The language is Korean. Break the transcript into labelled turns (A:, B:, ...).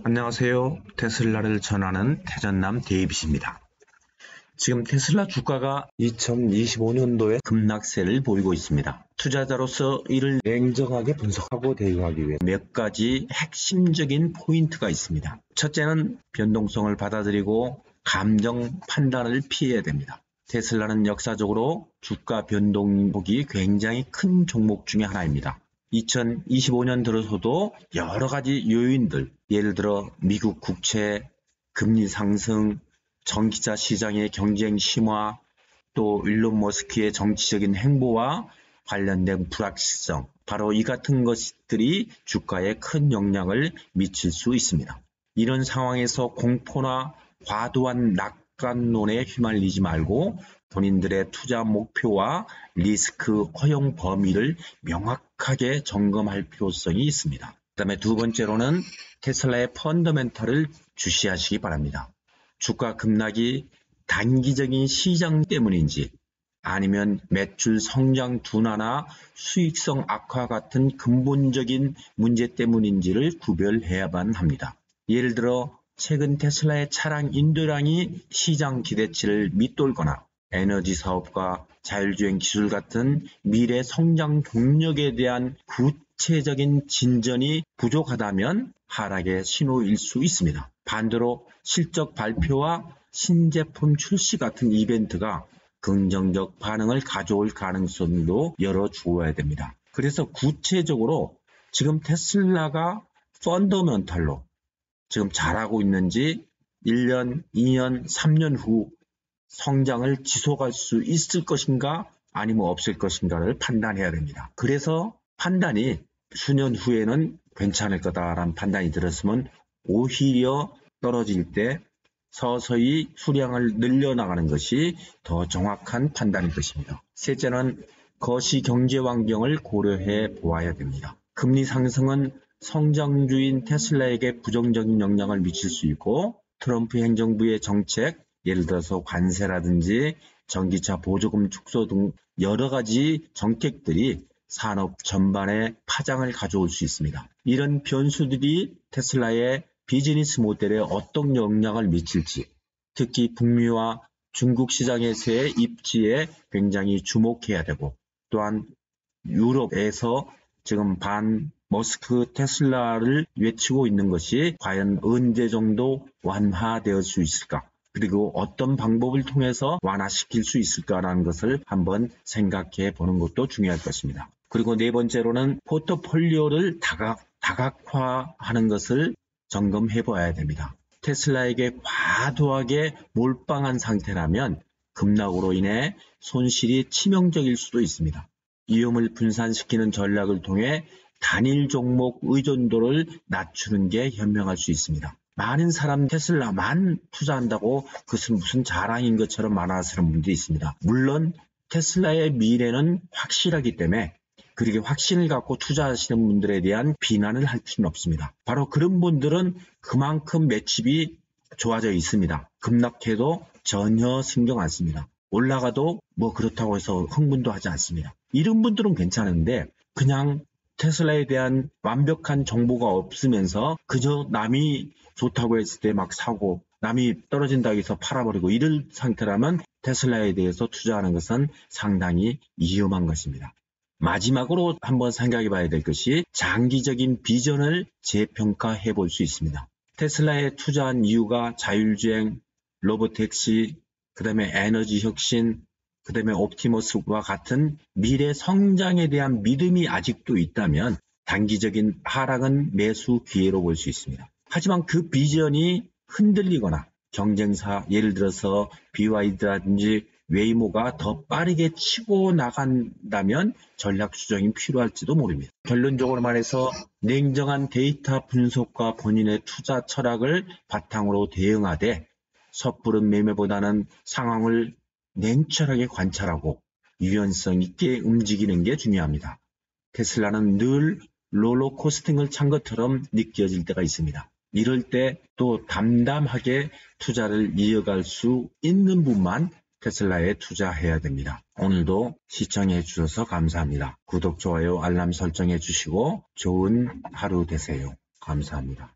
A: 안녕하세요. 테슬라를 전하는 태전남 데이빗입니다. 지금 테슬라 주가가 2025년도에 급락세를 보이고 있습니다. 투자자로서 이를 냉정하게 분석하고 대응하기 위해 몇 가지 핵심적인 포인트가 있습니다. 첫째는 변동성을 받아들이고 감정 판단을 피해야 됩니다. 테슬라는 역사적으로 주가 변동폭이 굉장히 큰 종목 중에 하나입니다. 2025년 들어서도 여러 가지 요인들, 예를 들어 미국 국채, 금리 상승, 전기차 시장의 경쟁 심화, 또 일론 머스크의 정치적인 행보와 관련된 불확실성, 바로 이 같은 것들이 주가에 큰 영향을 미칠 수 있습니다. 이런 상황에서 공포나 과도한 낙관론에 휘말리지 말고 본인들의 투자 목표와 리스크 허용 범위를 명확하게 점검할 필요성이 있습니다. 그 다음에 두 번째로는 테슬라의 펀더멘털을 주시하시기 바랍니다. 주가 급락이 단기적인 시장 때문인지 아니면 매출 성장 둔화나 수익성 악화 같은 근본적인 문제 때문인지를 구별해야만 합니다. 예를 들어 최근 테슬라의 차량 인도량이 시장 기대치를 밑돌거나 에너지 사업과 자율주행 기술 같은 미래 성장 동력에 대한 구체적인 진전이 부족하다면 하락의 신호일 수 있습니다. 반대로 실적 발표와 신제품 출시 같은 이벤트가 긍정적 반응을 가져올 가능성도 열어주어야 됩니다. 그래서 구체적으로 지금 테슬라가 펀더멘털로 지금 잘하고 있는지 1년, 2년, 3년 후 성장을 지속할 수 있을 것인가 아니면 없을 것인가를 판단해야 됩니다. 그래서 판단이 수년 후에는 괜찮을 거다라는 판단이 들었으면 오히려 떨어질 때 서서히 수량을 늘려나가는 것이 더 정확한 판단일 것입니다. 셋째는 거시 경제 환경을 고려해 보아야 됩니다. 금리 상승은 성장주인 테슬라에게 부정적인 영향을 미칠 수 있고 트럼프 행정부의 정책, 예를 들어서 관세라든지 전기차 보조금 축소 등 여러 가지 정책들이 산업 전반에 파장을 가져올 수 있습니다. 이런 변수들이 테슬라의 비즈니스 모델에 어떤 영향을 미칠지, 특히 북미와 중국 시장에서의 입지에 굉장히 주목해야 되고, 또한 유럽에서 지금 반 머스크 테슬라를 외치고 있는 것이 과연 언제 정도 완화될 수 있을까? 그리고 어떤 방법을 통해서 완화시킬 수 있을까라는 것을 한번 생각해 보는 것도 중요할 것입니다. 그리고 네 번째로는 포트폴리오를 다각화하는 것을 점검해 봐야 됩니다. 테슬라에게 과도하게 몰빵한 상태라면 급락으로 인해 손실이 치명적일 수도 있습니다. 위험을 분산시키는 전략을 통해 단일 종목 의존도를 낮추는 게 현명할 수 있습니다. 많은 사람 테슬라만 투자한다고 그것은 무슨 자랑인 것처럼 말하시는 분들이 있습니다. 물론 테슬라의 미래는 확실하기 때문에 그렇게 확신을 갖고 투자하시는 분들에 대한 비난을 할 필요는 없습니다. 바로 그런 분들은 그만큼 매집이 좋아져 있습니다. 급락해도 전혀 신경 안 씁니다. 올라가도 뭐 그렇다고 해서 흥분도 하지 않습니다. 이런 분들은 괜찮은데 그냥 테슬라에 대한 완벽한 정보가 없으면서 그저 남이 좋다고 했을 때 막 사고 남이 떨어진다고 해서 팔아버리고 이럴 상태라면 테슬라에 대해서 투자하는 것은 상당히 위험한 것입니다. 마지막으로 한번 생각해 봐야 될 것이 장기적인 비전을 재평가해 볼 수 있습니다. 테슬라에 투자한 이유가 자율주행, 로보택시, 그 다음에 에너지 혁신, 그 다음에 옵티머스와 같은 미래 성장에 대한 믿음이 아직도 있다면 단기적인 하락은 매수 기회로 볼 수 있습니다. 하지만 그 비전이 흔들리거나 경쟁사, 예를 들어서 BYD라든지 웨이모가 더 빠르게 치고 나간다면 전략 수정이 필요할지도 모릅니다. 결론적으로 말해서 냉정한 데이터 분석과 본인의 투자 철학을 바탕으로 대응하되 섣부른 매매보다는 상황을 냉철하게 관찰하고 유연성 있게 움직이는 게 중요합니다. 테슬라는 늘 롤러코스팅을 찬 것처럼 느껴질 때가 있습니다. 이럴 때 또 담담하게 투자를 이어갈 수 있는 분만 테슬라에 투자해야 됩니다. 오늘도 시청해 주셔서 감사합니다. 구독, 좋아요, 알람 설정해 주시고 좋은 하루 되세요. 감사합니다.